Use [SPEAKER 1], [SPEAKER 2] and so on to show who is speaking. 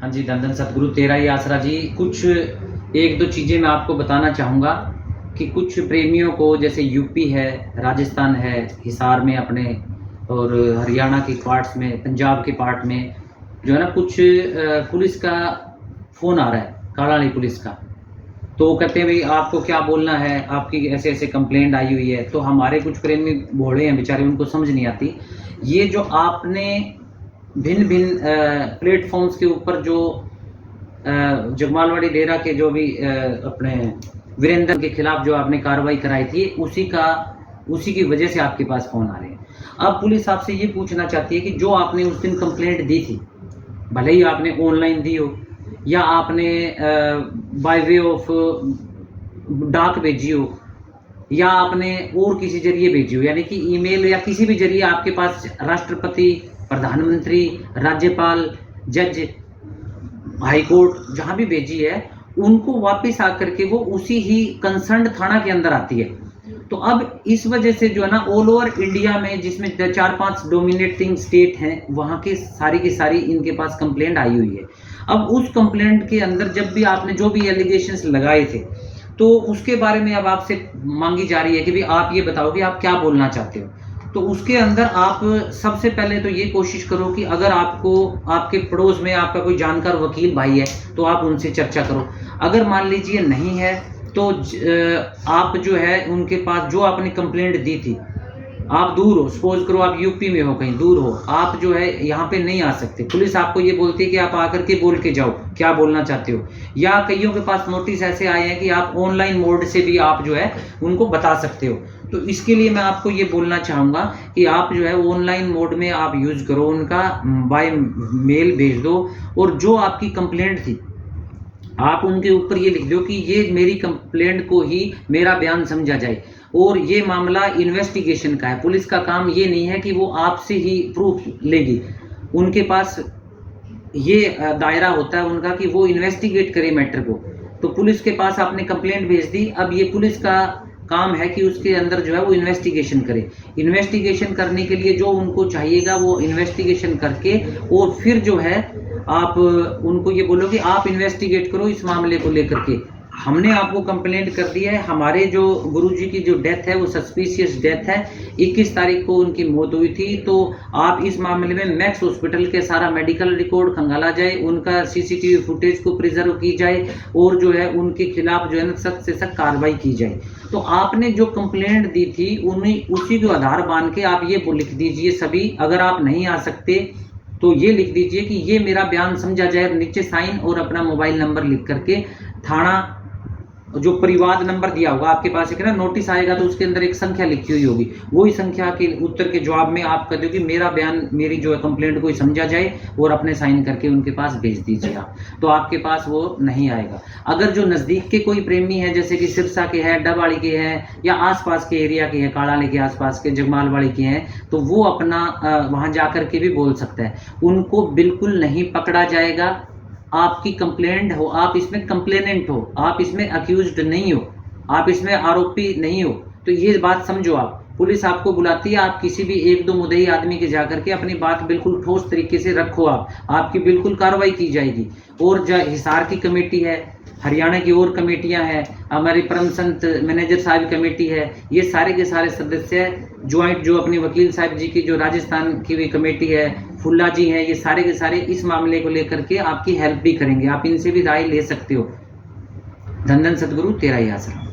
[SPEAKER 1] हाँ जी, धन धन सतगुरु तेरा ही आसरा जी। कुछ 1-2 चीज़ें मैं आपको बताना चाहूँगा कि कुछ प्रेमियों को जैसे यूपी है, राजस्थान है, हिसार में अपने और हरियाणा के पार्ट्स में, पंजाब के पार्ट में जो है ना कुछ पुलिस का फ़ोन आ रहा है, कालाड़ी पुलिस का। तो वो कहते हैं भई आपको क्या बोलना है, आपकी ऐसे-ऐसे कंप्लेंट आई हुई है। तो हमारे कुछ प्रेमी भोळे हैं बेचारे, उनको समझ नहीं आती। ये जो आपने भिन्न-भिन्न प्लेटफ़ॉर्म्स के ऊपर जो जगमालवाड़ी डेरा के जो भी अपने वीरेंद्र के खिलाफ जो आपने कार्रवाई कराई थी, उसी की वजह से आपके पास फ़ोन आ रहे हैं। अब पुलिस आपसे ये पूछना चाहती है कि जो आपने उस दिन कंप्लेंट दी थी, भले ही आपने ऑनलाइन दी हो या आपने बाय वे ऑफ डाक भेजी हो या आपने और किसी ज़रिए भेजी हो, यानी कि ईमेल या किसी भी ज़रिए आपके पास राष्ट्रपति, प्रधानमंत्री, राज्यपाल, जज, हाई कोर्ट जहाँ भी भेजी है, उनको वापस आकर के वो उसी ही कंसर्न्ड थाना के अंदर आती है। तो अब इस वजह से जो है ना ऑल ओवर इंडिया में जिसमें 4-5 डोमिनेटिंग स्टेट हैं, वहाँ की सारी इनके पास कंप्लेंट आई हुई है। अब उस कंप्लेंट के अंदर जब भी आपने जो भी एलिगेशंस लगाए थे, तो उसके बारे में अब आपसे माँगी जा रही है कि भई आप ये बताओ कि आप क्या बोलना चाहते हो? तो उसके अंदर आप सबसे पहले तो ये कोशिश करो कि अगर आपको आपके पड़ोस में आपका कोई जानकार वकील भाई है, तो आप उनसे चर्चा करो। अगर मान लीजिए नहीं है, तो आप जो है उनके पास जो आपने कंप्लेंट दी थी, आप दूर हो, सपोज़ करो आप यूपी में हो, कहीं दूर हो, आप जो है यहाँ पे नहीं आ सकते। पुलिस आपको ये बोलती है कि आप आकर के बोल के जाओ, क्या बोलना चाहते हो? या कइयों के पास नोटिस ऐसे आए हैं कि आप ऑनलाइन मोड से भी आप जो है उनको बता सकते हो। तो इसके लिए मैं आपको ये बोलना चाहूँगा कि आप जो है ऑनलाइन मोड में आप यूज़ करो, उनका बाय मेल भेज दो और जो आपकी कंप्लेंट थी, आप उनके ऊपर ये लिख दो कि ये मेरी कंप्लेंट को ही मेरा बयान समझा जाए और ये मामला इन्वेस्टिगेशन का है। पुलिस का काम ये नहीं है कि वो आपसे ही प्रूफ लेगी। उनके पास ये दायरा होता है उनका कि वो इन्वेस्टिगेट करे मैटर को। तो पुलिस के पास आपने कंप्लेंट भेज दी, अब ये पुलिस का काम है कि उसके अंदर जो है वो इन्वेस्टिगेशन करे। इन्वेस्टिगेशन करने के लिए जो उनको चाहिएगा वो इन्वेस्टिगेशन करके और फिर जो है आप उनको ये बोलो कि आप इन्वेस्टिगेट करो इस मामले को लेकर के। हमने आपको कंप्लेंट कर दी है, हमारे जो गुरुजी की जो डेथ है वो सस्पिशियस डेथ है, 21 तारीख को उनकी मौत हुई थी। तो आप इस मामले में मैक्स हॉस्पिटल के सारा मेडिकल रिकॉर्ड खंगाला जाए, उनका सीसीटीवी फुटेज को प्रिजर्व की जाए और जो है उनके खिलाफ जो है ना सख्त से सख्त कार्रवाई की जाए। तो आपने जो कंप्लेंट दी थी उसी को आधार मान के आप ये लिख दीजिए सभी, अगर आप नहीं आ सकते तो ये लिख दीजिए कि ये मेरा बयान समझा जाए, नीचे साइन और अपना मोबाइल नंबर लिख करके थाना जो परिवाद नंबर दिया होगा आपके पास, एक ना नोटिस आएगा तो उसके अंदर एक संख्या लिखी हुई होगी, वही संख्या के उत्तर के जवाब में आप कह दो कि मेरा बयान, मेरी जो है कंप्लेंट को समझा जाए और अपने साइन करके उनके पास भेज दीजिए आप। तो आपके पास वो नहीं आएगा। अगर जो नज़दीक के कोई प्रेमी है जैसे कि सिरसा के हैं, डबाड़ी के हैं या आसपास के एरिया के हैं, काड़ाले के आसपास के, जगमालवाड़ी के हैं, तो वो अपना वहाँ जा कर के भी बोल सकता है। उनको बिल्कुल नहीं पकड़ा जाएगा। आपकी कंप्लेंट हो, आप इसमें कंप्लेनेंट हो, आप इसमें अक्यूज्ड नहीं हो, आप इसमें आरोपी नहीं हो। तो ये बात समझो आप। पुलिस आपको बुलाती है, आप किसी भी 1-2 मुद्दई आदमी के जाकर के अपनी बात बिल्कुल ठोस तरीके से रखो, आपकी बिल्कुल कार्रवाई की जाएगी। और जो हिसार की कमेटी है, हरियाणा की और कमेटियां हैं, हमारी परम संत मैनेजर साहब कमेटी है, ये सारे के सारे सदस्य ज्वाइंट जो अपनी वकील साहब जी की जो राजस्थान की भी कमेटी है, फुल्ला जी हैं, ये सारे के सारे इस मामले को लेकर के आपकी हेल्प भी करेंगे। आप इनसे भी राय ले सकते हो। धन धन सतगुरु तेरा ही आसरा।